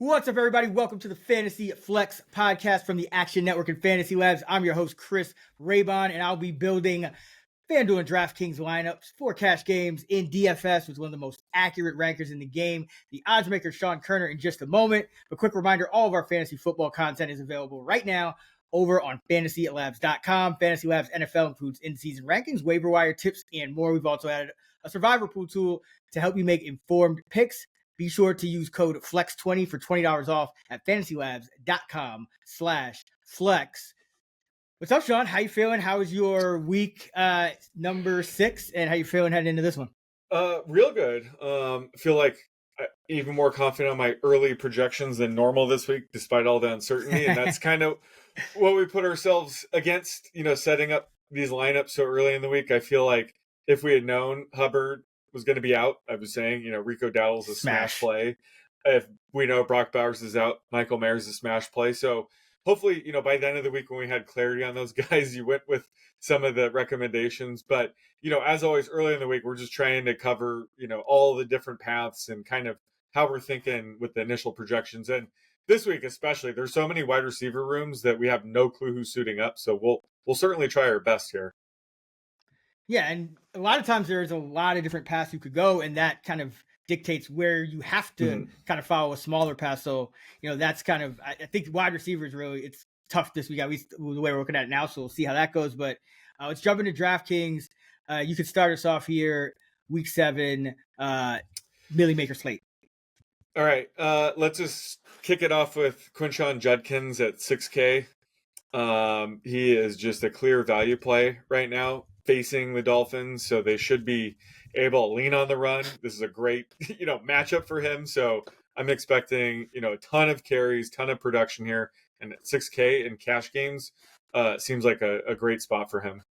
What's up, everybody? Welcome to the Fantasy Flex podcast from the Action Network and Fantasy Labs. I'm your host, Chris Raybon, and I'll be building Fanduel and Draftkings lineups for cash games in DFS, which is one of the most accurate rankers in the game. The odds maker, Koerner, in just a moment. But quick reminder, all of our fantasy football content is available right now over on fantasylabs.com. Fantasy Labs NFL includes in-season rankings, waiver wire tips, and more. We've also added a survivor pool tool to help you make informed picks. Be sure to use code FLEX20 for $20 off at fantasylabs.com/flex. What's up, Sean? How you feeling? How was your week number 6, and how you feeling heading into this one? Real good. Feel like even more confident on my early projections than normal this week, despite all the uncertainty. And that's kind of what we put ourselves against, setting up these lineups so early in the week. I feel like if we had known Hubbard was going to be out, I was saying, Rico Dowdle's a smash play. If we know Brock Bowers is out, Michael Mayer's a smash play. So hopefully, by the end of the week when we had clarity on those guys, you went with some of the recommendations. But, as always, early in the week, we're just trying to cover, all the different paths and kind of how we're thinking with the initial projections. And this week especially, there's so many wide receiver rooms that we have no clue who's suiting up. So we'll certainly try our best here. Yeah, and a lot of times there's a lot of different paths you could go, and that kind of dictates where you have to kind of follow a smaller path. So, that's kind of, I think wide receivers really, it's tough this week, at least the way we're looking at it now. So we'll see how that goes. But let's jump into DraftKings. You can start us off here, week 7, Millie Maker slate. All right, let's just kick it off with Quinshon Judkins at 6K. He is just a clear value play right now, facing the Dolphins, so they should be able to lean on the run. This is a great, matchup for him. So I'm expecting, a ton of carries, ton of production here, and at 6K in cash games, seems like a great spot for him.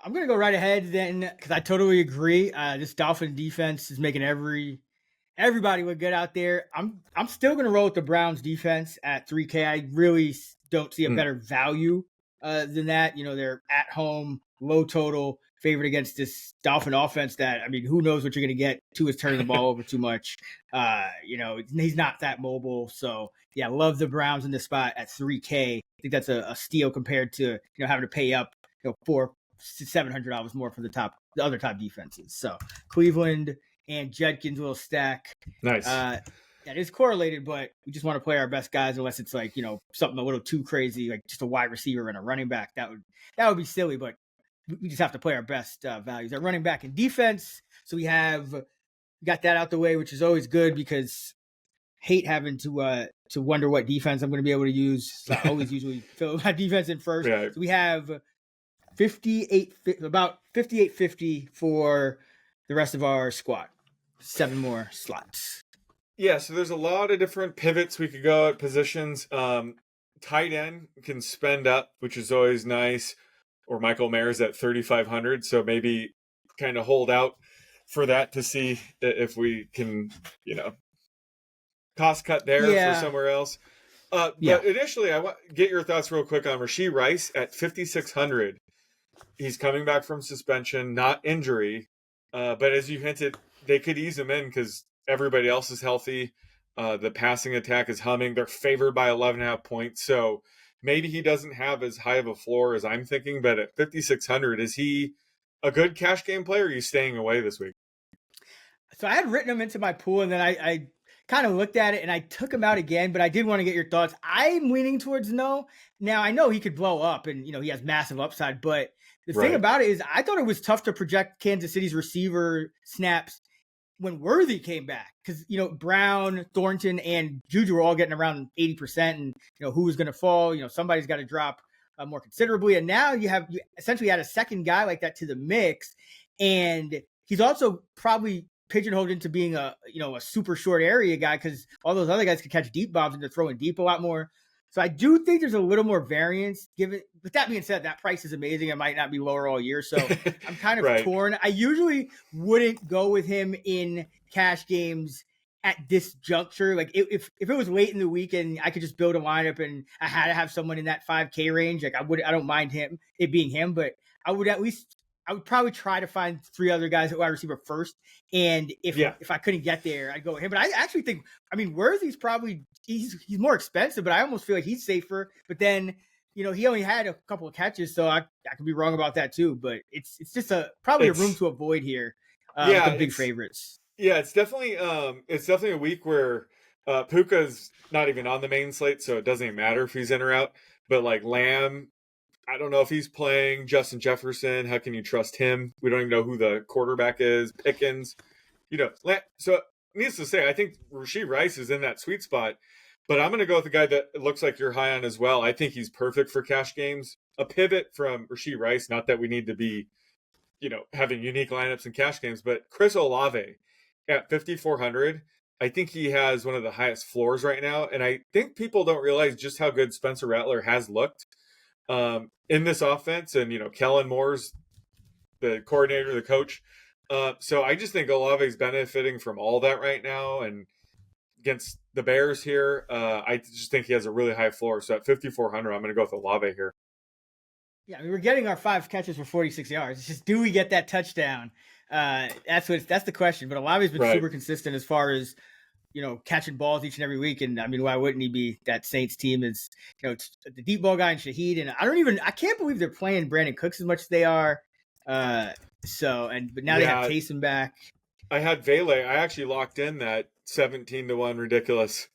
I'm gonna go right ahead then, because I totally agree. This Dolphin defense is making everybody look good out there. I'm still gonna roll with the Browns defense at 3K. I really don't see a better value than that. They're at home, low total, favorite against this Dolphin offense that, who knows what you're going to get. Tua's turning the ball over too much. He's not that mobile. So, yeah, love the Browns in this spot at 3K. I think that's a steal compared to, having to pay up, $400 to $700 more for the other top defenses. So, Cleveland and Judkins will stack. Nice. That is correlated, but we just want to play our best guys unless it's like, something a little too crazy, like just a wide receiver and a running back. That would be silly, but we just have to play our best values. Our running back and defense. So we got that out the way, which is always good because hate having to wonder what defense I'm going to be able to use. So I always usually fill my defense in first. Yeah. So we have about 58.50 for the rest of our squad. 7 more slots. Yeah, so there's a lot of different pivots we could go at positions. Tight end can spend up, which is always nice. Or Michael Mayer's at 3,500, so maybe kind of hold out for that to see if we can, cost cut there for somewhere else. But initially, I want to get your thoughts real quick on Rashee Rice at 5,600. He's coming back from suspension, not injury. But as you hinted, they could ease him in because everybody else is healthy. The passing attack is humming. They're favored by 11.5 points. So maybe he doesn't have as high of a floor as I'm thinking. But at 5,600, is he a good cash game player, or are you staying away this week? So I had written him into my pool, and then I kind of looked at it, and I took him out again. But I did want to get your thoughts. I'm leaning towards no. Now, I know he could blow up, and, he has massive upside. But the thing about it is I thought it was tough to project Kansas City's receiver snaps when Worthy came back, because, Brown, Thornton, and Juju were all getting around 80%, and, who was going to fall, somebody's got to drop more considerably. And now you essentially add a second guy like that to the mix. And he's also probably pigeonholed into being a super short area guy, because all those other guys could catch deep bombs and they're throwing deep a lot more. So I do think there's a little more variance given. With that being said, that price is amazing. It might not be lower all year. So I'm kind of torn. I usually wouldn't go with him in cash games at this juncture. Like if it was late in the week and I could just build a lineup and I had to have someone in that 5K range, like I don't mind it being him, but I would at least I would probably try to find 3 other guys at wide receiver first. And if I couldn't get there, I'd go with him. But I actually think, I mean, Worthy's probably he's more expensive, but I almost feel like he's safer. But then, he only had a couple of catches, so I could be wrong about that too. But it's just probably a room to avoid here. With the big favorites. Yeah, it's definitely a week where Puka's not even on the main slate, so it doesn't even matter if he's in or out. But like Lamb, I don't know if he's playing. Justin Jefferson, how can you trust him? We don't even know who the quarterback is. Pickens, so needless to say, I think Rashee Rice is in that sweet spot. But I'm going to go with a guy that looks like you're high on as well. I think he's perfect for cash games. A pivot from Rashee Rice, not that we need to be, having unique lineups and cash games, but Chris Olave at 5,400. I think he has one of the highest floors right now. And I think people don't realize just how good Spencer Rattler has looked in this offense. And, Kellen Moore's the coordinator, the coach. So I just think Olave is benefiting from all that right now. And against the Bears here, I just think he has a really high floor. So at 5,400, I'm going to go with Olave here. Yeah, I mean, we're getting our 5 catches for 46 yards. It's just, do we get that touchdown? That's the question. But Olave's been super consistent as far as, catching balls each and every week. And I mean, why wouldn't he be? That Saints team is, the deep ball guy and Shaheed. And I can't believe they're playing Brandon Cooks as much as they are. But now they have Taysom back. I had Vele. I actually locked in that 17-1 ridiculous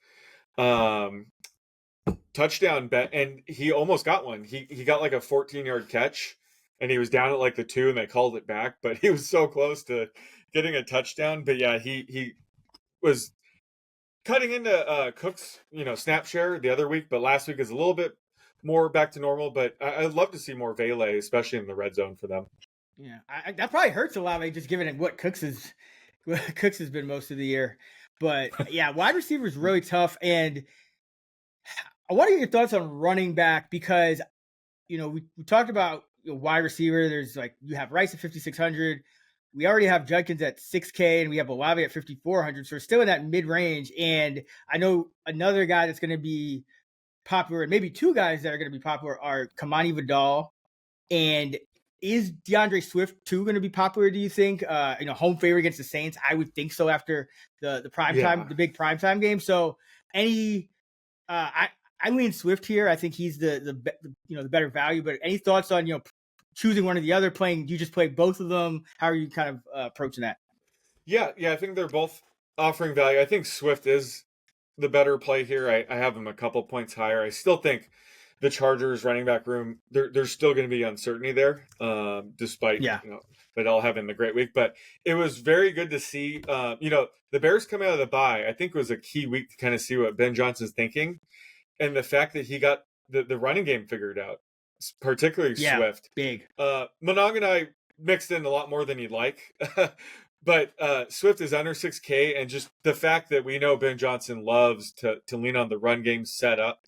touchdown bet, and he almost got one. He got like a 14-yard catch, and he was down at like the 2, and they called it back, but he was so close to getting a touchdown. But yeah, he was cutting into Cook's snap share the other week, but last week is a little bit more back to normal. But I'd love to see more Vele, especially in the red zone for them. Yeah, that probably hurts Olave just given what Cooks has been most of the year. But yeah, wide receiver is really tough. And I want to get your thoughts on running back because, we talked about wide receiver. There's you have Rice at 5,600. We already have Judkins at 6K and we have Olave at 5,400. So we're still in that mid range. And I know another guy that's going to be popular, and maybe 2 guys that are going to be popular are Kamani Vidal and is DeAndre Swift too going to be popular? Do you think? Home favorite against the Saints. I would think so after the primetime, the big primetime game. So I lean Swift here. I think he's the better value. But any thoughts on choosing one or the other? Do you just play both of them? How are you kind of approaching that? Yeah. I think they're both offering value. I think Swift is the better play here. I have him a couple points higher. I still think the Chargers running back room, there's still going to be uncertainty there, despite Vidal having the great week. But it was very good to see. The Bears coming out of the bye, I think was a key week to kind of see what Ben Johnson's thinking, and the fact that he got the running game figured out, particularly Swift. Big. Monong and I mixed in a lot more than you'd like. But Swift is under 6K, and just the fact that we know Ben Johnson loves to lean on the run game setup,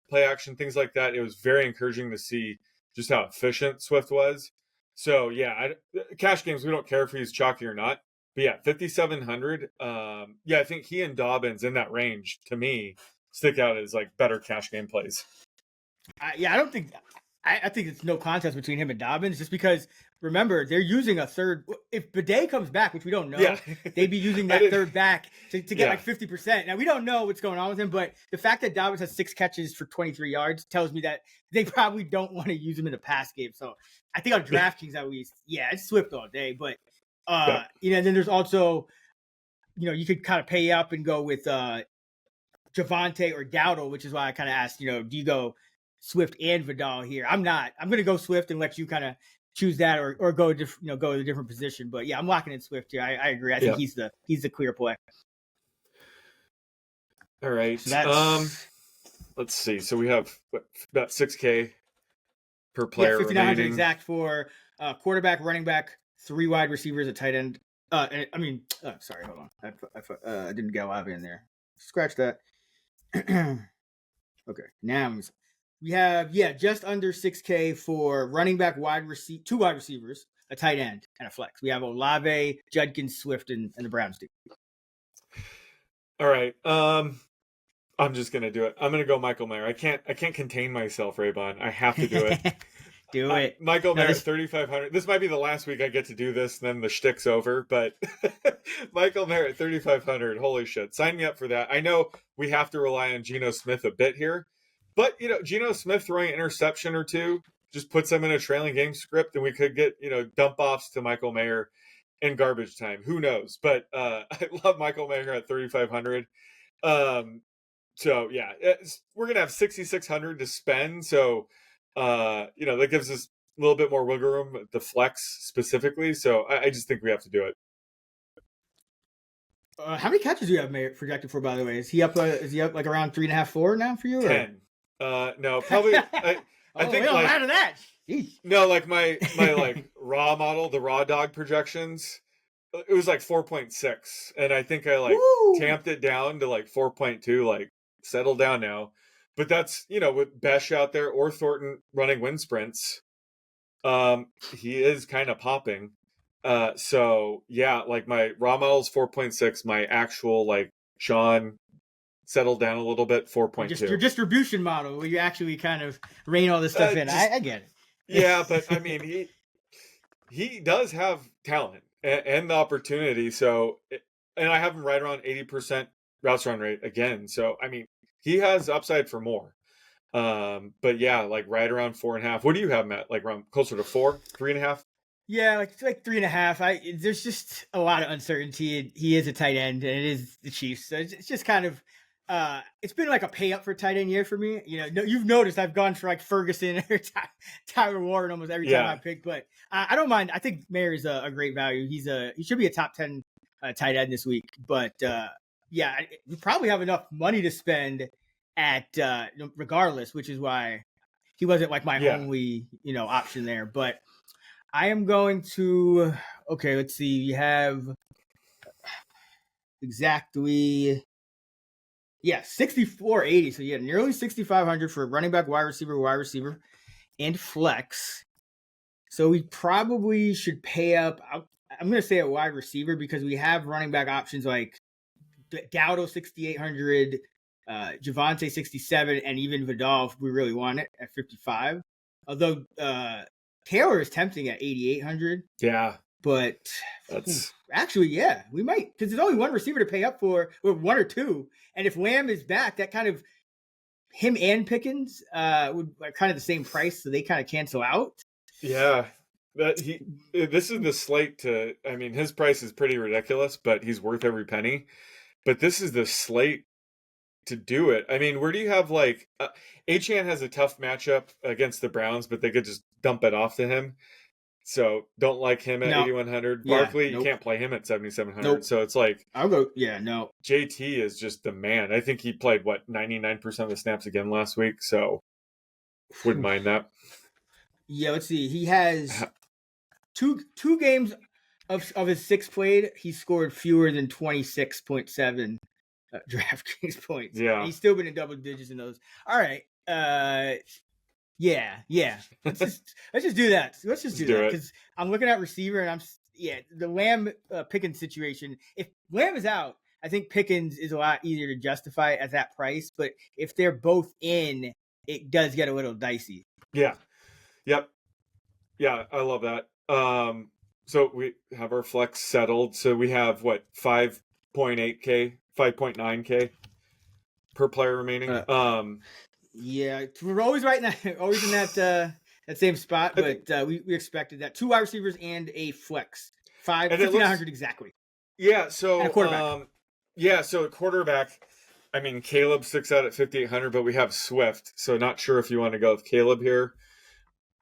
play action, things like that. It was very encouraging to see just how efficient Swift was. So yeah, cash games, we don't care if he's chalky or not. But yeah, 5,700. I think he and Dobbins in that range to me stick out as better cash game plays. I don't think. I think it's no contest between him and Dobbins, just because, remember, they're using a third. If Bidet comes back, which we don't know, they'd be using that third back to get 50%. Now, we don't know what's going on with him, but the fact that Dobbins has 6 catches for 23 yards tells me that they probably don't want to use him in the pass game. So I think on DraftKings, at least, it's Swift all day. But, and then there's also, you could kind of pay up and go with Javonte or Dowdle, which is why I kind of asked, do you go Swift and Vidal here? I'm not. I'm going to go Swift and let you kind of choose that, or go go to a different position. But yeah, I'm locking in Swift here. I agree. I think he's the clear play. All right. So let's see. So we have about 6K per player. 5,900 exact for quarterback, running back, 3 wide receivers, a tight end. Sorry, hold on. I didn't get Olave in there. Scratch that. Okay, now we have just under 6K for running back, 2 wide receivers, a tight end, and a flex. We have Olave, Judkins, Swift, and the Browns do. All right. I'm just gonna do it. I'm gonna go Michael Mayer. I can't contain myself, Raybon. I have to do it. Do it. Michael No, Mayer at this 3,500. This might be the last week I get to do this, and then the shtick's over. But Michael Mayer at 3,500. Holy shit! Sign me up for that. I know we have to rely on Geno Smith a bit here, but Geno Smith throwing an interception or two just puts them in a trailing game script, and we could get dump offs to Michael Mayer in garbage time. Who knows? But I love Michael Mayer at 3,500. So yeah, we're gonna have 6,600 to spend. So that gives us a little bit more wiggle room at the flex specifically. So I just think we have to do it. how many catches do you have Mayer projected for? By the way, is he up? Like around 3.5, 4 now for you? 10. No, probably. I think like out of that. Jeez. No, like my like raw model, the raw dog projections. It was like 4.6, and I think I like tamped it down to like 4.2. Like settle down now. But that's, with Besh out there or Thornton running wind sprints, he is kind of popping. So yeah, like my raw model is 4.6. My actual like Sean settled down a little bit, 4.2. Just your distribution model where you actually kind of rein all this stuff in. I get it. Yeah, but I mean, he does have talent and the opportunity. So, and I have him right around 80% routes run rate again. So, I mean, he has upside for more. But yeah, like right around 4.5. What do you have him at? Like around closer to 4, 3.5? Yeah, like 3.5. There's just a lot of uncertainty. He is a tight end, and it is the Chiefs. So it's just kind of it's been like a pay up for tight end year for me. You've noticed I've gone for like Ferguson or Tyler Warren almost every time I pick, but I don't mind. I think Mayer's a great value. He should be a top 10 tight end this week, but yeah, we probably have enough money to spend at regardless, which is why he wasn't like my only option there. But I am going to let's see. You have exactly 6,480. So yeah, nearly 6,500 for running back, wide receiver, and flex. So we probably should pay up. I'm going to say a wide receiver because we have running back options like Dowdo 6,800, Javonte 67, and even Vidal if we really want it at 55. Although Taylor is tempting at 8,800. Yeah. But that's actually, we might, because there's only one receiver to pay up for, or one or two. And if Lamb is back, that kind of him and Pickens would are kind of the same price, so they kind of cancel out. Yeah, this is the slate to. I mean, his price is pretty ridiculous, but he's worth every penny. But this is the slate to do it. I mean, where do you have like Achane has a tough matchup against the Browns, but they could just dump it off to him. So don't like him at 8,100. Barkley, you can't play him at 7,700. So it's like I'll go. Yeah, no. JT is just the man. I think he played 99% of the snaps again last week. So wouldn't mind that. Yeah, let's see. He has two games of his 6 played. He scored fewer than 26.7 DraftKings points. Yeah, and he's still been in double digits in those. All right. Yeah. Let's just do that. Let's just do that because I'm looking at receiver and the Lamb Pickens situation. If Lamb is out, I think Pickens is a lot easier to justify at that price. But if they're both in, it does get a little dicey. Yeah. Yep. Yeah, I love that. So we have our flex settled. So we have 5.8K, 5.9K per player remaining. Yeah, we're always in that same spot, but we expected that 2 wide receivers and a flex, 5,500 exactly. Yeah, so and a quarterback. So a quarterback. I mean, Caleb sticks out at 5,800, but we have Swift, so not sure if you want to go with Caleb here.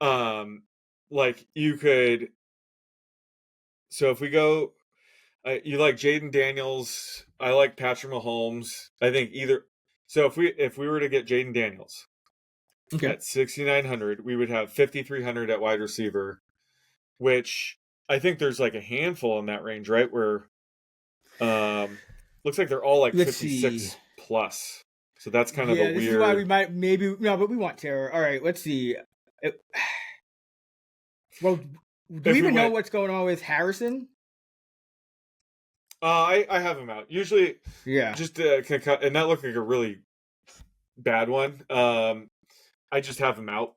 Like you could. So if we go, you like Jaden Daniels. I like Patrick Mahomes. I think either. So if we were to get Jaden Daniels at 6,900, we would have 5,300 at wide receiver, which I think there's like a handful in that range, right? Where looks like they're all like 56 plus. So that's kind of a weird. This is why we might but we want terror. All right, let's see. Well, do we even know what's going on with Harrison? I have him out. Usually, just and that looked like a really bad one. I just have him out.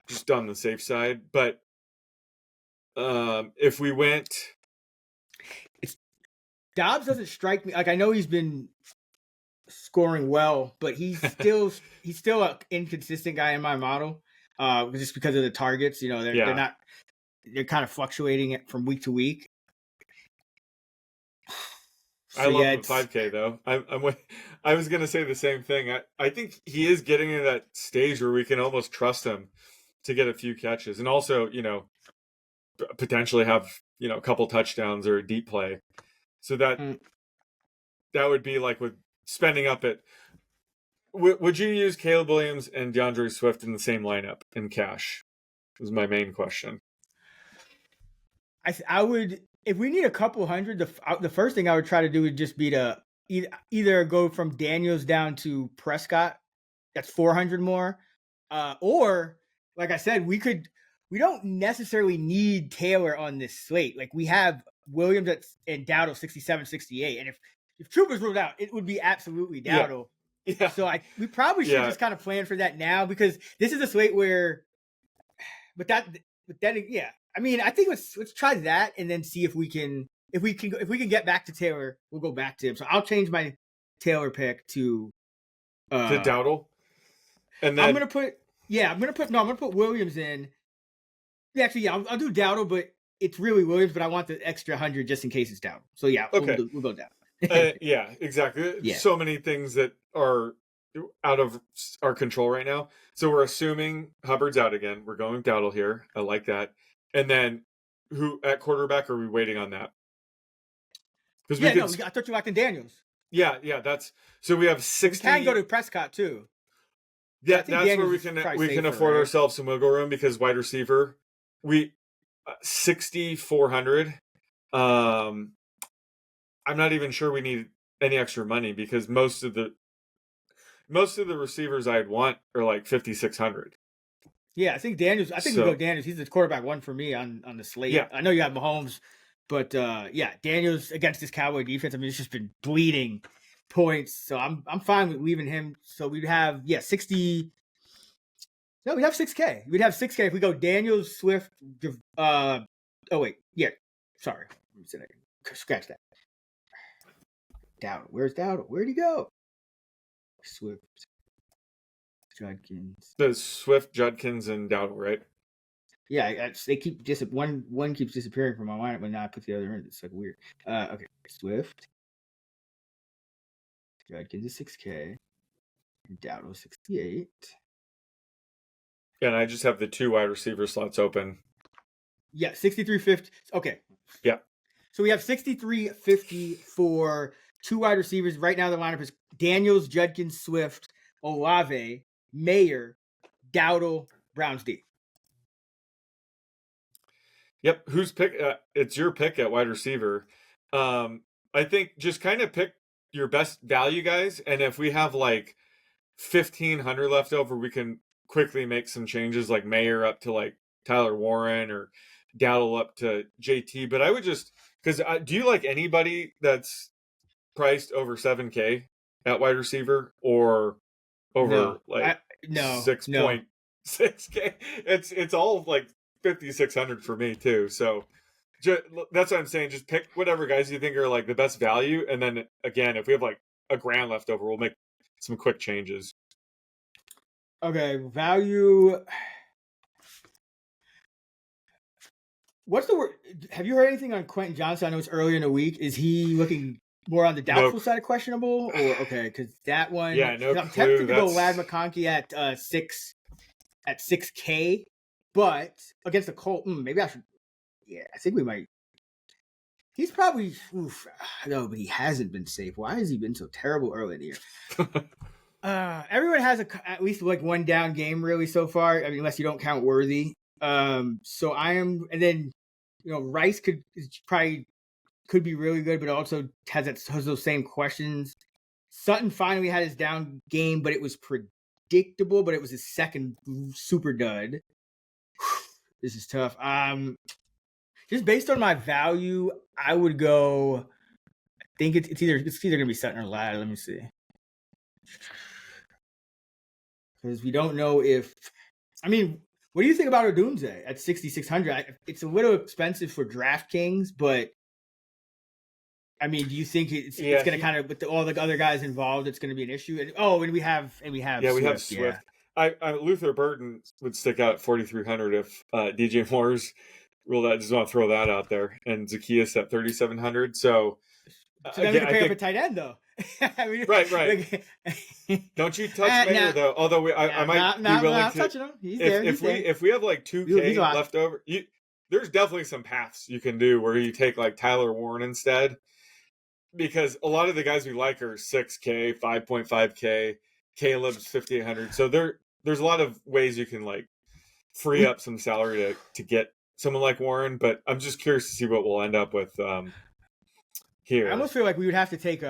just on the safe side. But if we went, Dobbs doesn't strike me like I know he's been scoring well, but he's still an inconsistent guy in my model. Just because of the targets, they're kind of fluctuating it from week to week. So, I love him 5K though. I was gonna say the same thing. I think he is getting to that stage where we can almost trust him to get a few catches, and also potentially have a couple touchdowns or a deep play. So that would be like with spending up at. Would you use Caleb Williams and DeAndre Swift in the same lineup in cash? Was my main question. I would, if we need a couple hundred, the first thing I would try to do would just be to either go from Daniels down to Prescott. That's 400 more. Or, like I said, we don't necessarily need Taylor on this slate. Like we have Williams and Dowdle 67, 68. And if Troopers ruled out, it would be absolutely Dowdle. Yeah. So we probably should just kind of plan for that now, because this is a slate where, but then, yeah. I mean, I think let's try that and then see if we can get back to Taylor, we'll go back to him. So I'll change my Taylor pick to Dowdle. And then I'm gonna put Williams in. Yeah, actually, yeah, I'll do Dowdle, but it's really Williams, but I want the extra 100 just in case it's Dowdle. So yeah, okay. we'll go down. Yeah, exactly. Yeah. So many things that are out of our control right now. So we're assuming Hubbard's out again. We're going Dowdle here. I like that. And then who at quarterback, are we waiting on that? Because I thought you liked in Daniels. Yeah, that's so we have 60. We can go to Prescott too. Yeah, that's Daniels where we can afford ourselves some wiggle room, because wide receiver, we 6,400. I'm not even sure we need any extra money, because most of the receivers I'd want are like 5,600. Yeah, I think Daniels. We go Daniels. He's the quarterback one for me on the slate. Yeah. I know you have Mahomes, but Daniels against this Cowboy defense. I mean, it's just been bleeding points, so I'm fine with leaving him. So we'd have 60. No, we'd have 6K. We'd have 6K if we go Daniels, Swift. Sorry, scratch that. Dowdle. Where's Dowdle? Where'd he go? Swift, Judkins. The Swift, Judkins, and Dowdle, right? Yeah, they keep one keeps disappearing from my lineup when I put the other in. It's like weird. Okay, Swift, Judkins is 6K, and Dowdle 68. Yeah, and I just have the 2 wide receiver slots open. Yeah, 63.50. Okay. Yeah. So we have 63.50 for 2 wide receivers. Right now the lineup is Daniels, Judkins, Swift, Olave, Mayer, Dowdle, Browns D. Yep. Who's pick? It's your pick at wide receiver. I think just kind of pick your best value guys, and if we have like 1,500 left over, we can quickly make some changes, like Mayer up to like Tyler Warren or Dowdle up to JT. But I would just, because do you like anybody that's priced over 7K at wide receiver or over 6.6K? It's all like 5,600 for me too. So that's what I'm saying. Just pick whatever guys you think are like the best value, and then again, if we have like $1,000 left over, we'll make some quick changes. Okay, value. What's the word? Have you heard anything on Quentin Johnson? I know it's earlier in the week. Is he looking more on the doubtful side of questionable, or okay? Because that one, no I'm tempted to go Lad McConkey at 6K, but against the Colt, maybe I should. Yeah, I think we might. He's probably no, but he hasn't been safe. Why has he been so terrible early in the year? Everyone has at least like one down game really so far. I mean, unless you don't count Worthy. So I am, and then Rice could be really good, but also has those same questions. Sutton finally had his down game, but it was predictable. But it was his second super dud. This is tough. Just based on my value, I would go. I think it's either gonna be Sutton or Ladd. Let me see, because we don't know if. I mean, What do you think about Odunze at 6,600? It's a little expensive for DraftKings, but I mean, do you think it's going to kind of with all the other guys involved, it's going to be an issue? And we have we have Swift. I Luther Burton would stick out at 4,300 if DJ Moore's ruled out. I just want to throw that out there, and Zacchaeus at 3,700. So then we can pick up a tight end though. I mean, right. Don't you touch Mayer though? Although I might be willing to. Touching him. He's there. If we have like 2K left over, there's definitely some paths you can do where you take like Tyler Warren instead, because a lot of the guys we like are 6K, 5.5K. Caleb's 5,800. So there's a lot of ways you can like free up some salary to get someone like Warren. But I'm just curious to see what we'll end up with here. I almost feel like we would have to take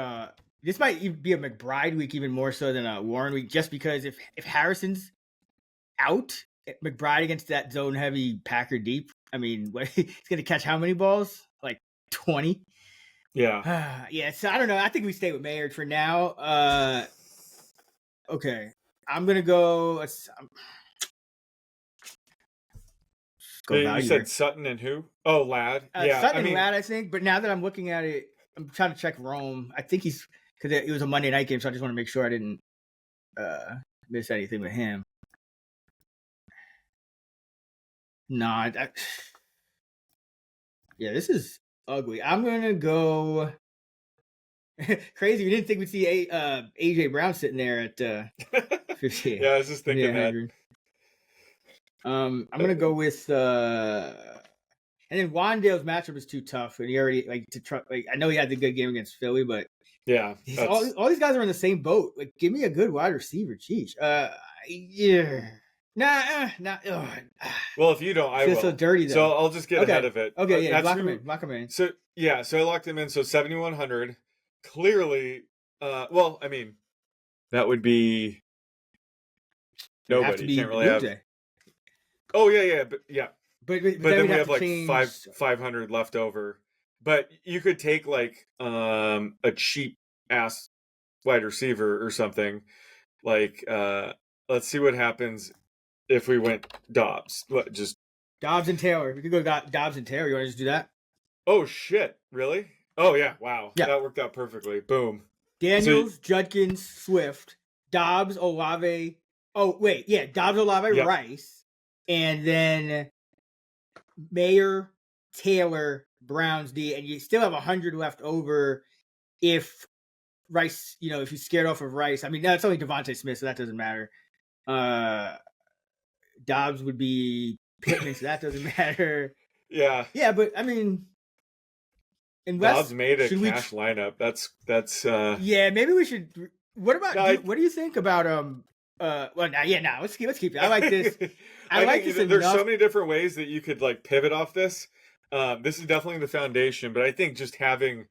this might be a McBride week even more so than a Warren week, just because if Harrison's out, McBride against that zone heavy Packer deep, I mean, he's going to catch how many balls? Like 20? Yeah. Yeah, so I don't know. I think we stay with Mayer for now. Okay. I'm going to go. You said Sutton and who? Oh, Ladd. Yeah, Sutton and Ladd, I think. But now that I'm looking at it, I'm trying to check Rome. I think because it was a Monday night game, so I just want to make sure I didn't miss anything with him. No, yeah, this is ugly. I'm gonna go crazy. We didn't think we'd see AJ Brown sitting there at 15. Yeah, I was just thinking that. I'm gonna go with and then Wandale's matchup is too tough, and he already I know he had the good game against Philly, but yeah, all these guys are in the same boat. Like, give me a good wide receiver. Jeez. Yeah. Nah. Well, if you don't, I will. So dirty though. So I'll just get ahead of it. Okay, yeah, lock him in. So I locked him in. So 7,100. Clearly, well, I mean, that would be nobody. You can't really have. Oh yeah. But then we have like 500 left over. But you could take like a cheap ass wide receiver or something. Like let's see what happens if we went Dobbs. Just Dobbs and Taylor. We could go Dobbs and Taylor. You want to just do that? Oh shit! Really? Oh yeah! Wow. Yeah. That worked out perfectly. Boom. Daniels, Judkins, Swift, Dobbs, Olave. Oh wait, yeah, Dobbs, Olave, yep. Rice, and then Mayer, Taylor, Browns D, and you still have 100 left over if Rice, if you scared off of Rice. I mean, that's only Devontae Smith, so that doesn't matter. Dobbs would be Pittman, so that doesn't matter. Yeah. Yeah, but I mean, Dobbs made a cash lineup. That's yeah, maybe we should. What about what do you think about let's keep it. I like this. I like this. There's so many different ways that you could like pivot off this. This is definitely the foundation, but I think just having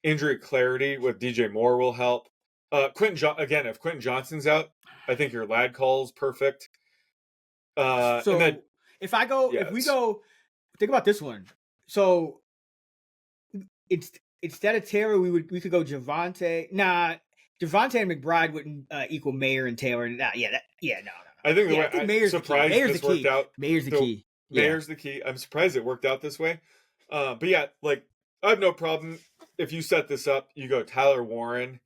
injury clarity with DJ Moore will help. If Quentin Johnson's out, I think your Ladd call is perfect. So and then, if we go, think about this one. So instead of Taylor, we could go Javonte. Nah, Javonte and McBride wouldn't equal Mayer and Taylor. No. I think Mayer's surprised this worked out. Mayer's the key. Mayer's the key. I'm surprised it worked out this way. But yeah, like I have no problem if you set this up. You go Tyler Warren,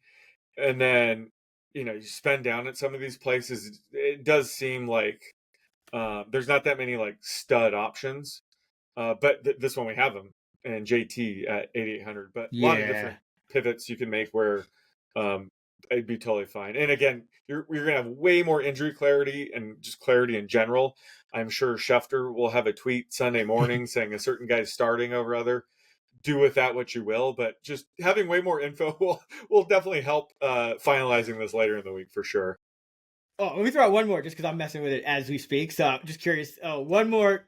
and then you spend down at some of these places. It does seem like there's not that many like stud options. But this one we have them, and JT at 8,800. But a lot of different pivots you can make where it'd be totally fine. And again, you're going to have way more injury clarity and just clarity in general. I'm sure Schefter will have a tweet Sunday morning saying a certain guy's starting over other. Do with that what you will, but just having way more info will definitely help finalizing this later in the week for sure. Oh, let me throw out one more just because I'm messing with it as we speak. So I'm just curious. Oh, one more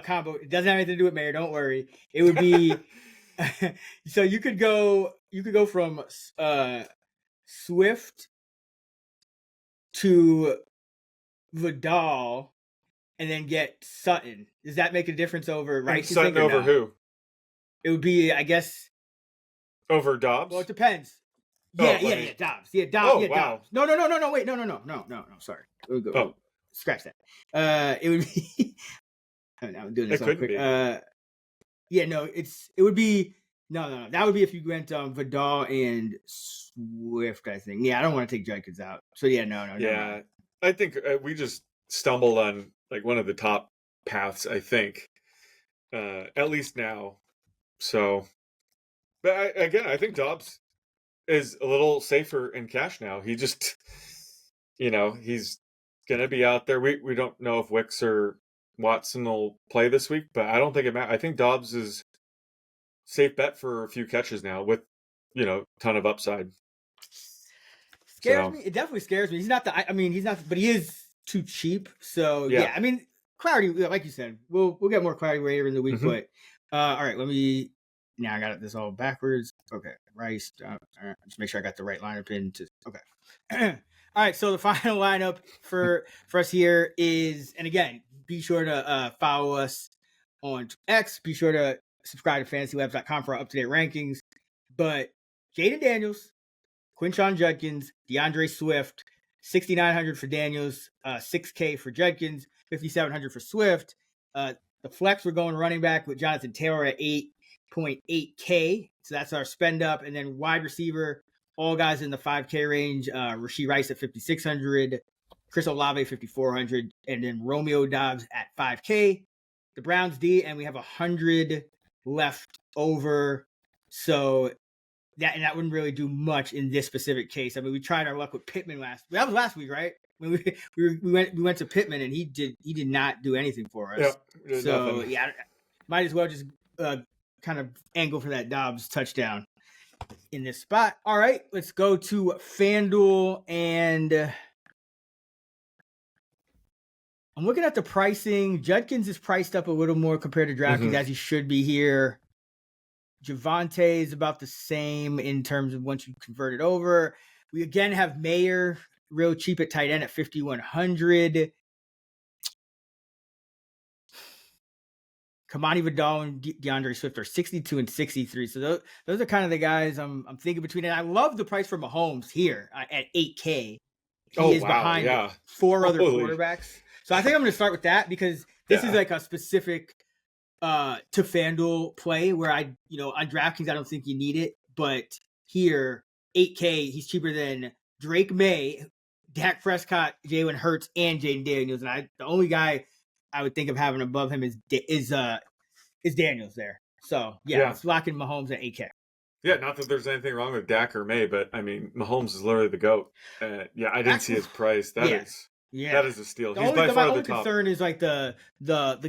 combo. It doesn't have anything to do with Mayer. Don't worry. It would be so you could go from Swift to Vidal and then get Sutton. Does that make a difference over Rice? Sutton over who? It would be, I guess, over Dobbs. Well, it depends. Yeah, Dobbs. Yeah, Dobbs. Oh, yeah, wow. Dobbs. No. Wait, no. Sorry. Oh, scratch that. It would be. I'm doing this It all couldn't quick. be. Yeah, no, it would be no. That would be if you went Vidal and Swift, I think. Yeah, I don't want to take Judkins out. So yeah, no. Yeah, I think we just stumbled on like one of the top paths, I think, at least now. So, but I think Dobbs is a little safer in cash now. He just, he's gonna be out there. We don't know if Wicks or Watson will play this week, but I don't think it matters. I think Dobbs is safe bet for a few catches now with, ton of upside. Scares me. It definitely scares me. He's not he's not, but he is too cheap. So yeah, I mean, clarity, like you said, we'll get more clarity later in the week. But all right, now I got this all backwards. Okay, Rice. Just make sure I got the right lineup in. Okay. All right, so the final lineup for us here is, and again, be sure to follow us on X. Be sure to subscribe to fantasylabs.com for our up-to-date rankings. But Jaden Daniels, Quinshon Judkins, DeAndre Swift, 6,900 for Daniels, 6K for Judkins, 5,700 for Swift. The flex, we're going running back with Jonathan Taylor at 8.8K. So that's our spend up. And then wide receiver, all guys in the 5K range. Rashee Rice at 5,600, Chris Olave 5,400, and then Romeo Dobbs at 5K. The Browns D, and we have 100 left over. So that wouldn't really do much in this specific case. I mean, we tried our luck with Pittman that was last week, right? When we went to Pittman and he did not do anything for us. Yeah, so nothing. Yeah, might as well just kind of angle for that Dobbs touchdown in this spot. All right, let's go to FanDuel, and I'm looking at the pricing. Judkins is priced up a little more compared to Draftkings, as he should be here. Javonte is about the same in terms of once you convert it over. We again have Mayer real cheap at tight end at 5,100. Kamani Vidal and DeAndre Swift are 62 and 63. So those are kind of the guys I'm thinking between. And I love the price for Mahomes here at 8K. He is behind 4 other quarterbacks. So I think I'm going to start with that because this is like a specific to FanDuel play where on DraftKings I don't think you need it, but here 8K he's cheaper than Drake May, Dak Prescott, Jalen Hurts, and Jaden Daniels, and the only guy I would think of having above him is Daniels there. So let's lock in Mahomes at 8K. Yeah, not that there's anything wrong with Dak or May, but I mean Mahomes is literally the GOAT. I didn't see his price. That is a steal. He's by far the top. My only concern is like the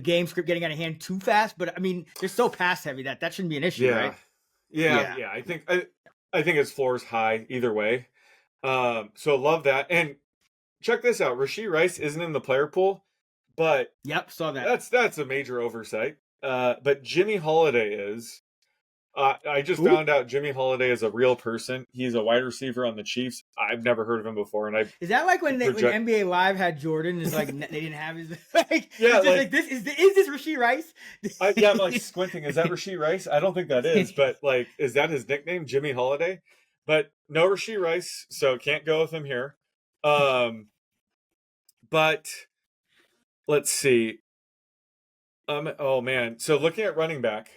game script getting out of hand too fast, but I mean they're so pass heavy that shouldn't be an issue, right? Yeah. I think his floor is high either way. So love that. And check this out: Rashee Rice isn't in the player pool, but saw that. That's a major oversight. But Jimmy Holiday is. I just found out Jimmy Holiday is a real person. He's a wide receiver on the Chiefs. I've never heard of him before, and is that like when NBA Live had Jordan? Is like they didn't have his like this is this Rashee Rice? I'm like squinting. Is that Rashee Rice? I don't think that is, but like, is that his nickname, Jimmy Holiday? But no Rashee Rice, so can't go with him here. But let's see. Oh man. So looking at running back.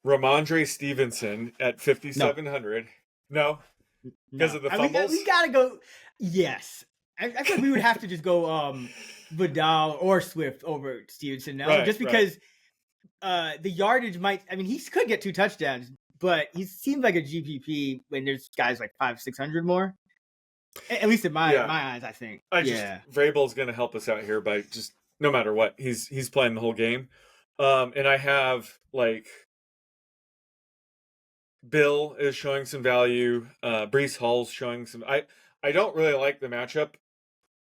Ramondre Stevenson at 5,700. No, because of the fumbles. We gotta go. Yes, I think we would have to just go Vidal or Swift over Stevenson now, just because the yardage might. I mean, he could get 2 touchdowns, but he seems like a GPP when there's guys like 500-600 more. At least in my eyes, I think. Vrabel's going to help us out here by just no matter what, he's playing the whole game, and I have like. Bill is showing some value. Breece Hall's showing some. I don't really like the matchup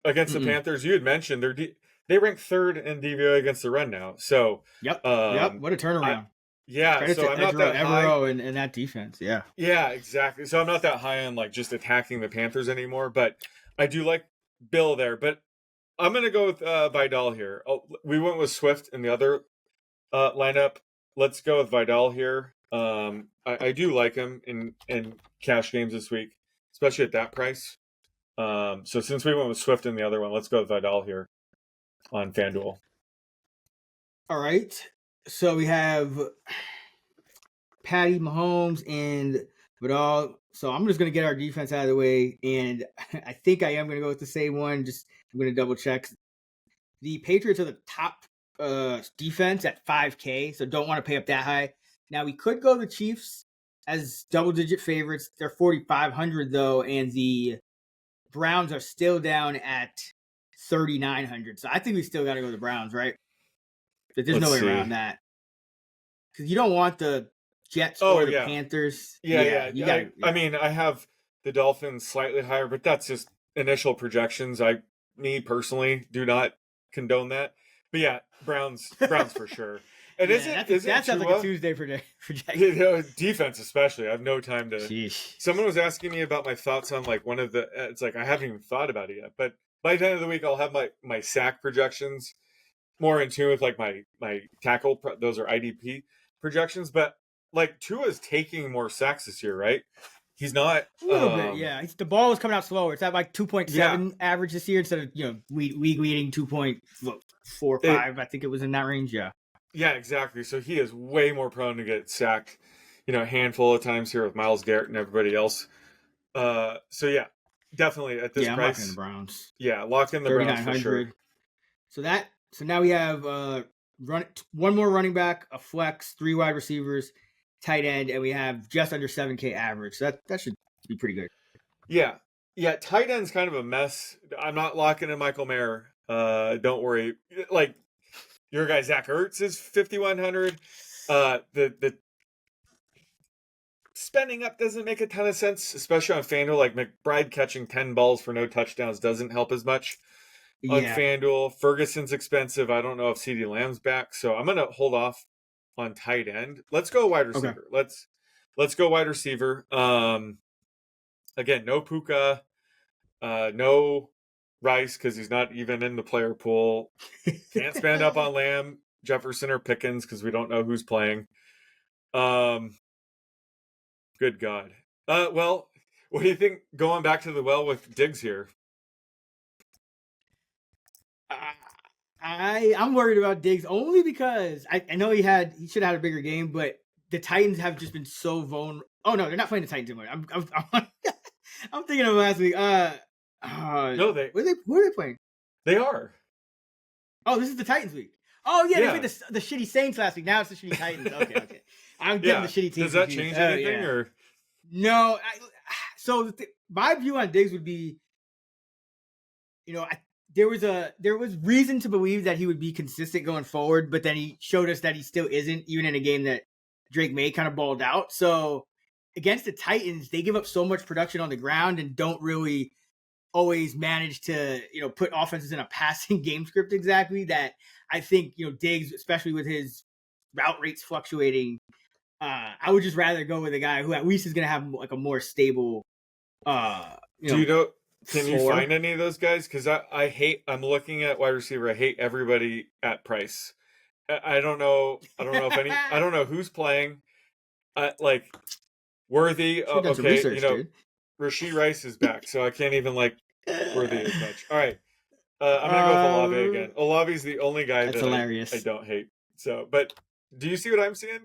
against the Panthers. You had mentioned they rank 3rd in DVOA against the run now. So what a turnaround. So I'm not that high in that defense. Yeah, exactly. So I'm not that high on like just attacking the Panthers anymore. But I do like Bill there. But I'm gonna go with Vidal here. We went with Swift in the other lineup. Let's go with Vidal here. I do like him in cash games this week, especially at that price. So since we went with Swift in the other one, let's go with Vidal here on FanDuel. All right. So we have Patty Mahomes and Vidal. So I'm just going to get our defense out of the way. And I think I am going to go with the same one. I'm going to double check. The Patriots are the top defense at 5K. So don't want to pay up that high. Now we could go the Chiefs as double-digit favorites. They're 4,500 though. And the Browns are still down at 3,900. So I think we still got to go the Browns, right? But there's no way around that. Because you don't want the Jets or the Panthers. Yeah. I mean, I have the Dolphins slightly higher, but that's just initial projections. Me personally, do not condone that. But yeah, Browns for sure. And that sounds like a Tuesday projection. Defense especially. I have no time to. Sheesh. Someone was asking me about my thoughts on like one of the. It's like I haven't even thought about it yet. But by the end of the week, I'll have my sack projections more in tune with like my tackle. Those are IDP projections. But like Tua's taking more sacks this year, right? He's not a little bit, yeah. The ball is coming out slower. It's at like 2.7 average this year instead of league leading 2.45. I think it was in that range. Yeah, exactly. So he is way more prone to get sacked, a handful of times here with Myles Garrett and everybody else. So yeah, definitely at this price. I'm locking in the Browns. Yeah, lock in the Browns for sure. So now we have one more running back, a flex, 3 wide receivers, tight end, and we have just under 7K average. So that should be pretty good. Yeah. Tight end's kind of a mess. I'm not locking in Michael Mayer. Don't worry. Like your guy Zach Ertz is 5,100. The spending up doesn't make a ton of sense, especially on FanDuel. Like McBride catching 10 balls for no touchdowns doesn't help as much on FanDuel. Ferguson's expensive. I don't know if CeeDee Lamb's back, so I'm gonna hold off on tight end. Let's go wide receiver. Okay. Let's go wide receiver. Again, no Puka, no Rice because he's not even in the player pool. Can't spend up on Lamb, Jefferson, or Pickens because we don't know who's playing. Good God. Well, what do you think going back to the well with Diggs here? I'm worried about Diggs only because I know he should have had a bigger game, but the Titans have just been so vulnerable. Oh no, they're not playing the Titans anymore. I'm thinking of last week. No, who are they playing? They are. Oh, this is the Titans week. Oh yeah, they played the shitty Saints last week. Now it's the shitty Titans. Okay. I'm getting the shitty teams. Does that change anything or? No. My view on Diggs would be, there was reason to believe that he would be consistent going forward, but then he showed us that he still isn't, even in a game that Drake May kind of balled out. So against the Titans, they give up so much production on the ground and don't really always manage to, put offenses in a passing game script exactly, that I think, Diggs, especially with his route rates fluctuating, I would just rather go with a guy who at least is going to have like a more stable, Can you find any of those guys? Because I'm looking at wide receiver. I hate everybody at price. I don't know if any. I don't know who's playing. Like Worthy. Okay, dude. Rashee Rice is back, so I can't even like Worthy as much. All right, I'm gonna go with Olave again. Olave's the only guy that's hilarious. I don't hate. So, but do you see what I'm seeing?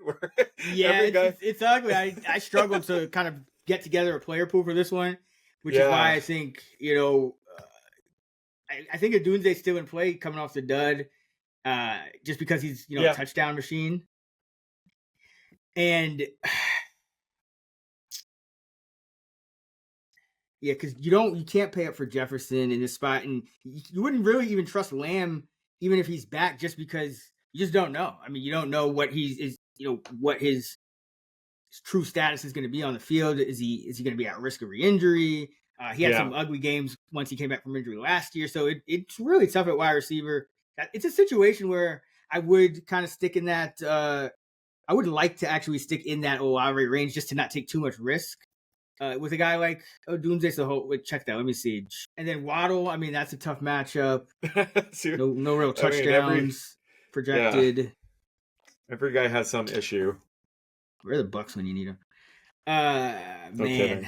It's ugly. I struggled to kind of get together a player pool for this one. Which is why I think, I think Odunze's still in play coming off the dud, just because he's, a touchdown machine. And, because you can't pay up for Jefferson in this spot. And you wouldn't really even trust Lamb, even if he's back, just because you just don't know. I mean, you don't know what what his true status is going to be on the field. Is he going to be at risk of re-injury? He had some ugly games once he came back from injury last year. So it's really tough at wide receiver. It's a situation where I would kind of stick in that. I would like to actually stick in that Olave range just to not take too much risk with a guy like Odunze. So check that. Let me see. And then Waddle. I mean, that's a tough matchup. No real touchdowns projected. Yeah. Every guy has some issue. Where are the Bucks when you need them? Man,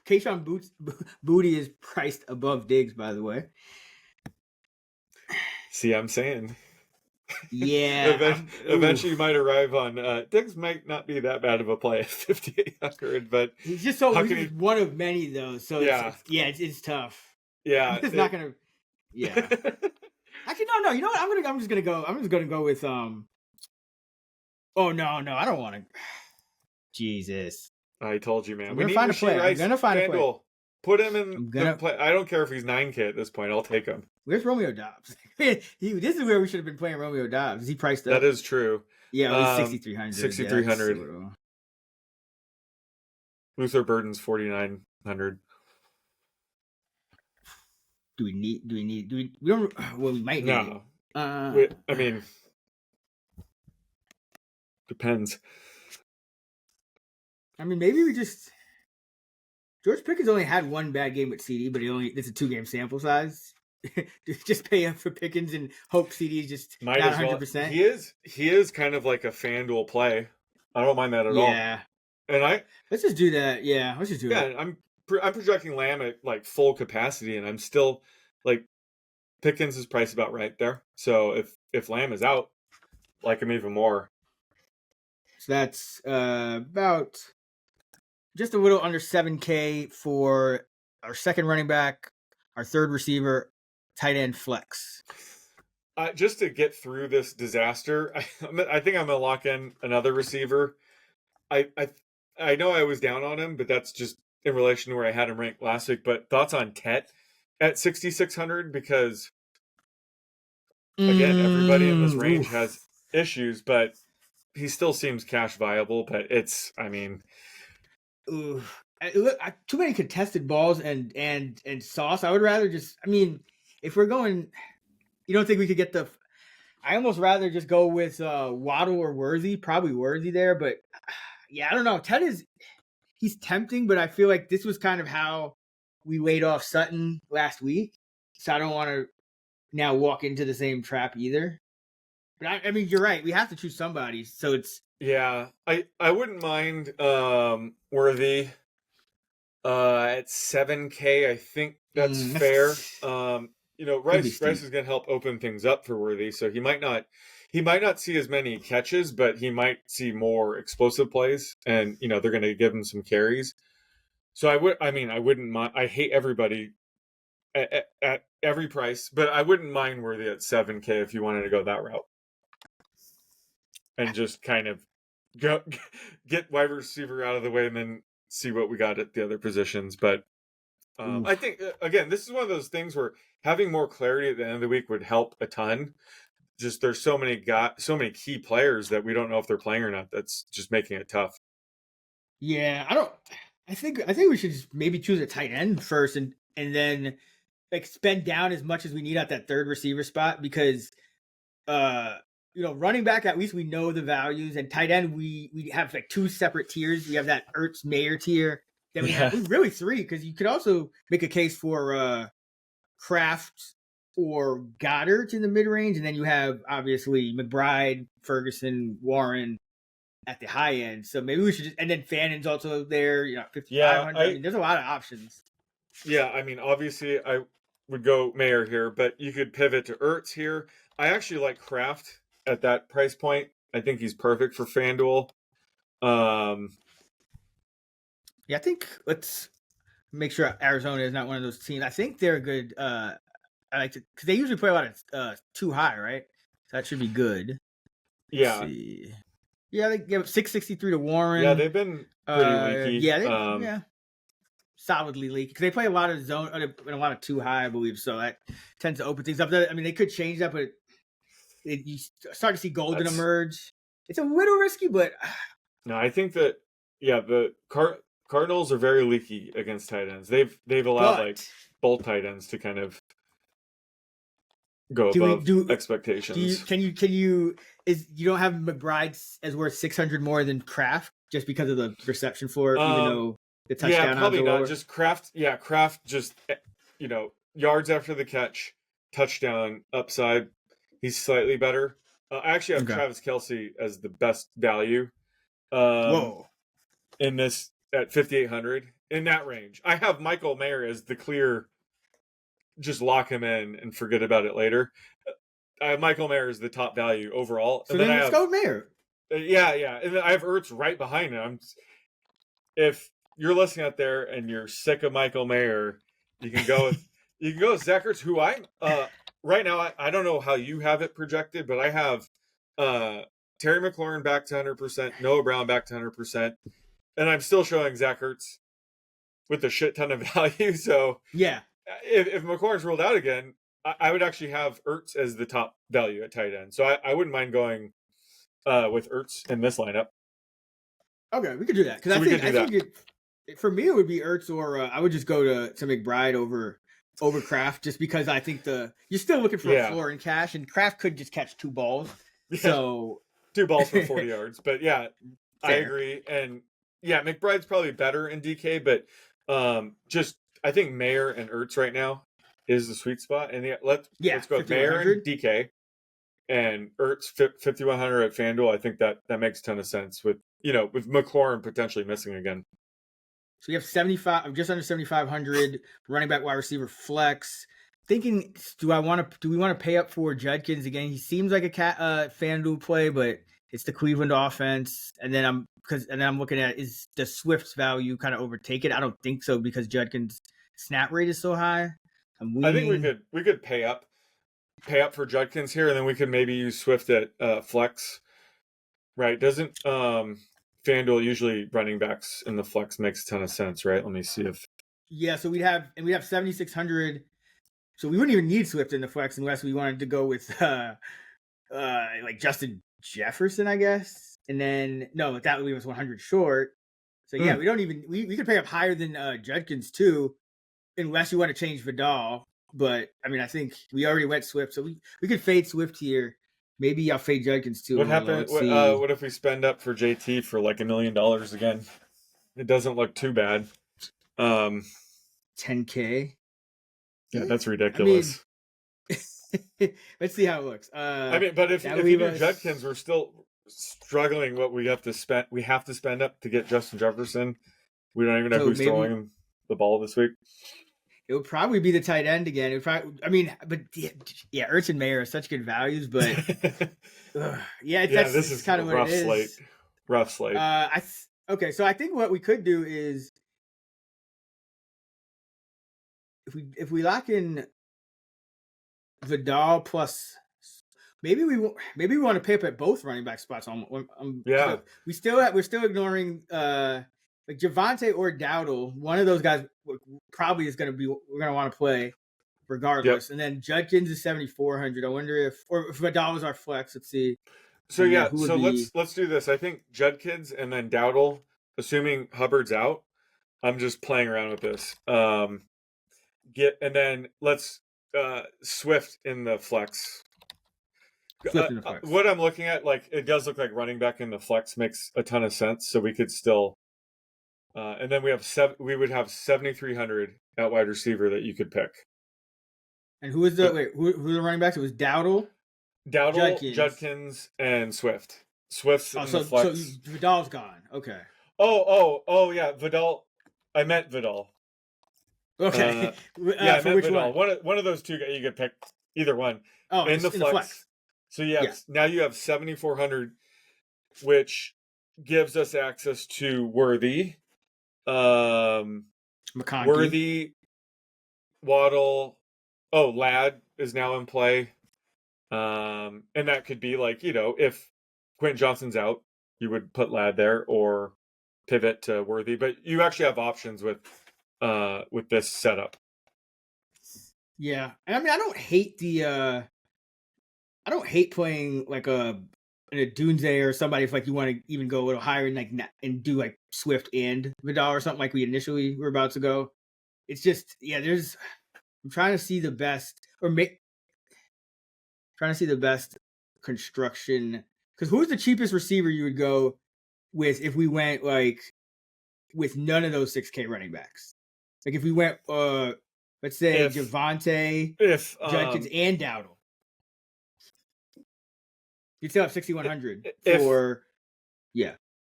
Quinshon Booty is priced above Diggs, by the way. See, I'm saying. Yeah. Eventually, you might arrive on Diggs might not be that bad of a play at 5,800, but he's just one of many though. So yeah, it's tough. Yeah, it's not gonna. Yeah. Actually, no. You know what? I'm just gonna go with Oh no, I don't want to. Jesus. I told you, man. We need to play. I'm gonna find a play. Put him in the play. I don't care if he's 9K at this point. I'll take him. Where's Romeo Dobbs? This is where we should have been playing Romeo Dobbs. Is he priced up? That is true. Yeah, he's 6,300. 6,300. Luther Burden's 4,900. Do we don't. Well, we might need. No. I mean, depends. I mean, maybe we just. George Pickens only had one bad game with CD, but it's a 2-game sample size. Just pay up for Pickens and hope CD is just not 100%. He is kind of like a FanDuel play. I don't mind that at all. Yeah. And let's just do that. Yeah, let's just do that. Yeah, I'm projecting Lamb at like full capacity, and I'm still like Pickens is priced about right there. So if Lamb is out, like him even more. So that's about just a little under 7K for our second running back, our third receiver, tight end flex. Just to get through this disaster, I think I'm gonna lock in another receiver. I know I was down on him, but that's just in relation to where I had him ranked last week. But thoughts on Tet at 6,600, because again, everybody in this range has issues, but he still seems cash viable. But too many contested balls and sauce. I would rather just. I mean, if we're going, you don't think we could get the? I almost rather just go with Waddle or Worthy. Probably Worthy there, but yeah, I don't know. Ted he's tempting, but I feel like this was kind of how we laid off Sutton last week, so I don't want to now walk into the same trap either. But I mean, you're right. We have to choose somebody, so it's. Yeah, I wouldn't mind Worthy at 7K. I think that's fair. Rice is going to help open things up for Worthy, so he might not see as many catches, but he might see more explosive plays, and they're going to give him some carries. So I wouldn't mind. I hate everybody at every price, but I wouldn't mind Worthy at 7K if you wanted to go that route. And just kind of get wide receiver out of the way and then see what we got at the other positions. But I think, again, this is one of those things where having more clarity at the end of the week would help a ton. Just there's so many key players that we don't know if they're playing or not. That's just making it tough. Yeah, I think we should just maybe choose a tight end first and then like spend down as much as we need at that third receiver spot, because running back, at least we know the values, and tight end we have like two separate tiers. We have that Ertz Mayer tier. Then we have really three, because you could also make a case for Kraft or Goddard in the mid range, and then you have obviously McBride, Ferguson, Warren at the high end. So maybe we should just, and then Fannon's also there. 5,500. There's a lot of options. Yeah, I mean, obviously I would go Mayer here, but you could pivot to Ertz here. I actually like Kraft at that price point. I think he's perfect for FanDuel. Yeah, I think let's make sure Arizona is not one of those teams. I think they're good. I like to, because they usually play a lot of too high, right? So that should be good. Yeah. Let's see. Yeah, they give 663 to Warren. Yeah, they've been pretty leaky. Yeah, solidly leaky, because they play a lot of zone and a lot of too high, I believe. So that tends to open things up. I mean, they could change that, but you start to see Golden emerge. It's a little risky, but no, I think that the Cardinals are very leaky against tight ends. They've allowed both tight ends to kind of go above expectations. Can you don't have McBride as worth 600 more than Kraft just because of the reception floor, even though the touchdown? Yeah, probably not. Just Kraft. Yeah, Kraft just yards after the catch, touchdown upside. He's slightly better. I actually have Travis Kelce as the best value. Whoa! In this at 5,800, in that range. I have Michael Mayer as the clear, just lock him in and forget about it later. I have Michael Mayer as the top value overall. So then let's go with Mayer. Yeah. And then I have Ertz right behind him. If you're listening out there and you're sick of Michael Mayer, you can go with Zach Ertz, who I'm right now. I don't know how you have it projected, but I have Terry McLaurin back to 100%, Noah Brown back to 100%, and I'm still showing Zach Ertz with a shit ton of value. So yeah, if McLaurin's ruled out again, I would actually have Ertz as the top value at tight end. So I wouldn't mind going with Ertz in this lineup. Okay, we could do that because I think for me it would be Ertz, or I would just go to McBride over Kraft, just because I think you're still looking for a floor in cash, and Kraft could just catch 2 balls. Yeah. So 2 balls for 40 yards, but yeah, fair. I agree. And yeah, McBride's probably better in DK, but just I think Mayer and Ertz right now is the sweet spot. And let's go with Mayer and DK and Ertz 5,100 at FanDuel. I think that makes a ton of sense with McLaurin potentially missing again. So we have 75, just under 7,500 running back, wide receiver, flex. Thinking, do we want to pay up for Judkins again? He seems like a FanDuel play, but it's the Cleveland offense. And then I'm looking at, is the Swift's value kind of overtake it? I don't think so, because Judkins' snap rate is so high. I think we could pay up for Judkins here, and then we could maybe use Swift at flex. Right? Doesn't FanDuel usually running backs in the flex makes a ton of sense, right? Let me see if so we have 7,600. So we wouldn't even need Swift in the flex unless we wanted to go with like Justin Jefferson, I guess. And then that would leave us 100 short. So yeah, we don't even we could pay up higher than Judkins too, unless you want to change Vidal. But I mean, I think we already went Swift, so we could fade Swift here. Maybe I'll fade Judkins too. What happened? What if we spend up for JT for like $1 million again? It doesn't look too bad. 10K. Yeah, that's ridiculous. I mean, let's see how it looks. But if you do Judkins, we're still struggling. What we have to spend up to get Justin Jefferson. We don't even know who's throwing him the ball this week. It would probably be the tight end again. Ertz and Mayer are such good values, but this is kind of what it is. Rough slate. Okay, so I think what we could do is if we lock in Vidal plus, maybe we want to pay up at both running back spots. So we're still ignoring like Javonte or Dowdle. One of those guys probably is going to be, we're going to want to play regardless. Yep. And then Judkins is 7,400. I wonder if Vidal was our flex. Let's see. So let's do this. I think Judkins and then Dowdle, assuming Hubbard's out. I'm just playing around with this. And then let's Swift in the flex. What I'm looking at, like, it does look like running back in the flex makes a ton of sense. So we could still, and then we would have 7,300 at wide receiver that you could pick. And who is the who are the running backs? It was Dowdle, Judkins, and Swift. Swift's in the flex. So Vidal's gone. Okay. Oh yeah, Vidal. I meant Vidal. Okay. I meant Vidal. One of those two you could pick, either one. Oh, in the flex. So now you have 7,400, which gives us access to Worthy, McConkey. Worthy, Waddle. Oh, Ladd is now in play. And that could be like, if Quentin Johnston's out, you would put Ladd there or pivot to Worthy. But you actually have options with this setup. Yeah. I mean, I don't hate playing like a Dunze or somebody if like you want to even go a little higher and do like Swift and Vidal or something like we initially were about to go. It's just I'm trying to see the best construction, because who's the cheapest receiver you would go with if we went like with none of those 6K running backs? Like if we went let's say Javonte, Judkins, and Dowdle. You'd still have 6,100 for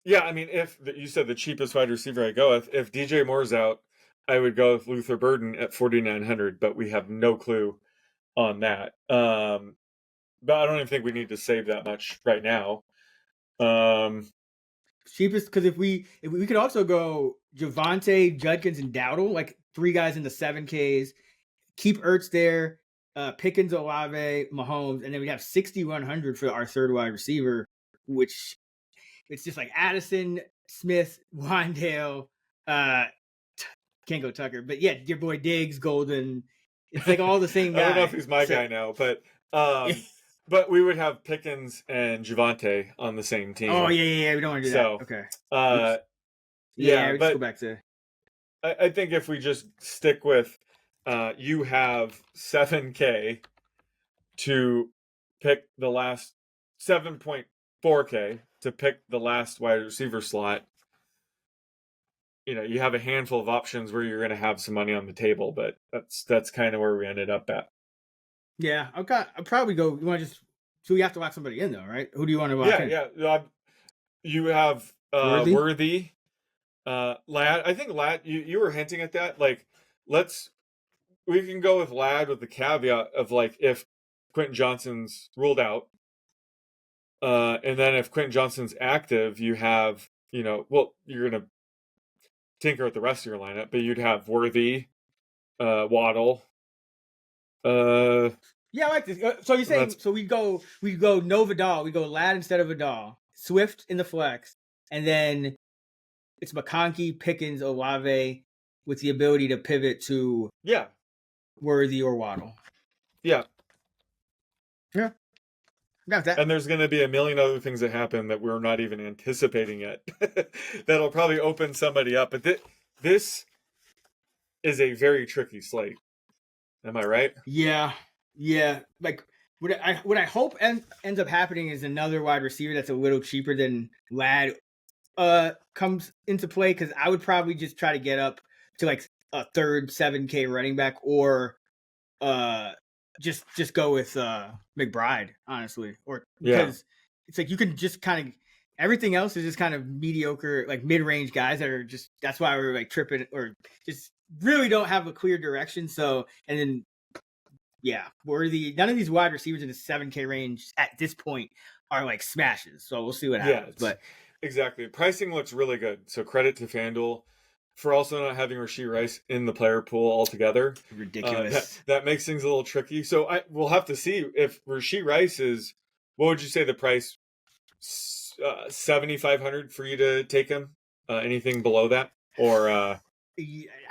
Yeah, I mean, if you said the cheapest wide receiver I go with, if DJ Moore's out, I would go with Luther Burden at 4,900, but we have no clue on that. But I don't even think we need to save that much right now. Cheapest, because if we could also go Javonte, Judkins, and Dowdle, like 3 guys in the 7Ks. Keep Ertz there, Pickens, Olave, Mahomes, and then we have 6,100 for our third wide receiver, which it's just like Addison, Smith, Wandale, can't go Tucker, but yeah, your boy Diggs, Golden. It's like all the same guy. I don't know if he's my guy now, but but we would have Pickens and Javonte on the same team. Oh yeah. We don't want to do that. Okay. Yeah, let's go back to. I think if we just stick with, you have 7K to pick the last 7.4K to pick the last wide receiver slot. You know, you have a handful of options where you're going to have some money on the table, but that's kind of where we ended up at. Yeah, okay. I'll probably go. You want to just? So we have to lock somebody in, though, right? Who do you want to lock in? Yeah. You have Worthy, Lad. I think Lad. You were hinting at that. Like, we can go with Lad with the caveat of like if Quentin Johnston's ruled out, and then if Quentin Johnston's active, you have you're gonna tinker with the rest of your lineup, but you'd have Worthy, Waddle. Yeah, I like this. So you're saying we go no Vidal, we go Lad instead of Vidal, Swift in the flex, and then it's McConkey, Pickens, Olave with the ability to pivot to Worthy or Waddle. Yeah. Got that. And there's going to be a million other things that happen that we're not even anticipating yet. That'll probably open somebody up. But this is a very tricky slate. Am I right? Yeah. Like what I hope ends up happening is another wide receiver that's a little cheaper than Lad comes into play, because I would probably just try to get up to like a third 7K running back, or just go with McBride, honestly, or because it's like you can just kind of everything else is just kind of mediocre, like mid-range guys that are just, that's why we're like tripping or just really don't have a clear direction. So, and then none of these wide receivers in the 7K range at this point are like smashes. So we'll see what happens. But exactly, pricing looks really good. So credit to FanDuel for also not having Rashee Rice in the player pool altogether. Ridiculous. That makes things a little tricky. So we'll have to see if Rashee Rice is, what would you say the price, 7,500 for you to take him? Anything below that? Or I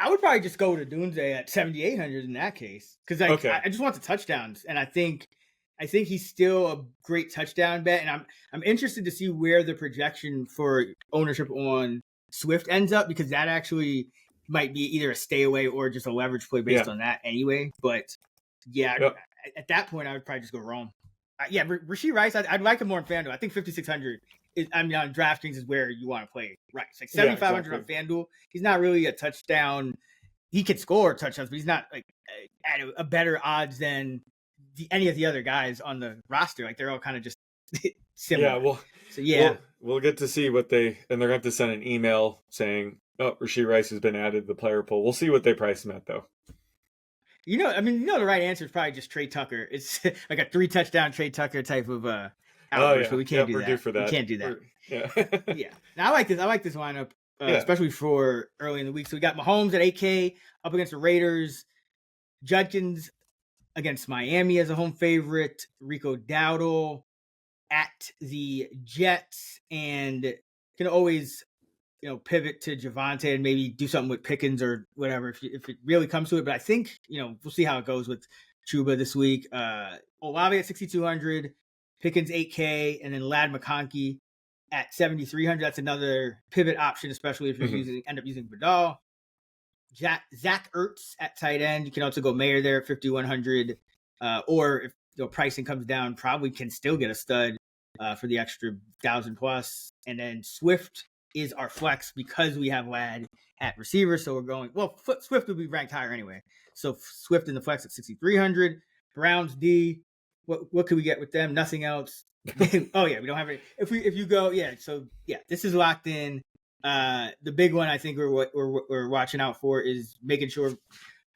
would probably just go to Doomsday at 7,800 in that case, because I just want the touchdowns, and I think he's still a great touchdown bet, and I'm interested to see where the projection for ownership on Swift ends up, because that actually might be either a stay away or just a leverage play based on that anyway. But at that point, I would probably just go Rome. Rashee Rice, I'd like him more in FanDuel. I think 5,600 on DraftKings is where you want to play Rice. Like 7,500 on FanDuel. He's not really a touchdown. He could score touchdowns, but he's not like at a better odds than any of the other guys on the roster. Like they're all kind of just similar. We'll get to see what they're going to have to send an email saying, oh, Rashee Rice has been added to the player pool. We'll see what they price him at, though. The right answer is probably just Trey Tucker. It's like a 3 touchdown Trey Tucker type of outburst, but we can't do that. Due for that. We can't do that. Now I like this lineup, especially for early in the week. So we got Mahomes at 8K up against the Raiders, Judkins against Miami as a home favorite, Rico Dowdle at the Jets, and can always pivot to Javonte and maybe do something with Pickens or whatever if it really comes to it. But I think we'll see how it goes with Chuba this week. Olave at 6,200, Pickens 8K, and then Lad McConkey at 7,300. That's another pivot option, especially if you're end up using Vidal. Zach Ertz at tight end. You can also go Mayer there at 5,100, or if pricing comes down, probably can still get a stud for the extra 1,000 plus. And then Swift is our flex because we have Lad at receiver. So we're going, Swift would be ranked higher anyway. So Swift in the flex at 6,300. Browns D, what could we get with them? Nothing else. Oh yeah, we don't have it. If you go, so this is locked in. The big one I think we're watching out for is making sure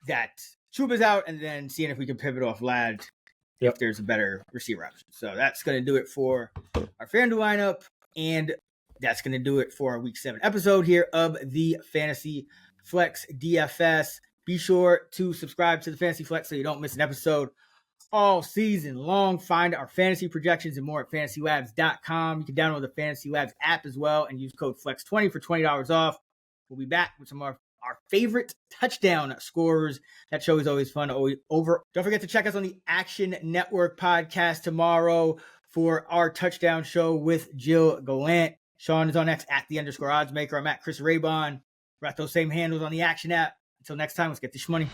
that Chuba's out, and then seeing if we can pivot off Lad if there's a better receiver option. So that's going to do it for our Fanduel lineup, and that's going to do it for our Week 7 episode here of the Fantasy Flex DFS. Be sure to subscribe to the Fantasy Flex so you don't miss an episode all season long. Find our fantasy projections and more at fantasylabs.com. You can download the Fantasy Labs app as well and use code FLEX20 for $20 off. We'll be back with some of our favorite touchdown scorers. That show is always fun. Over. Don't forget to check us on the Action Network podcast tomorrow for our touchdown show with Jill Gallant. Sean is on X at @_oddsmaker. I'm at Chris Raybon. We're at those same handles on the Action app. Until next time, let's get this money.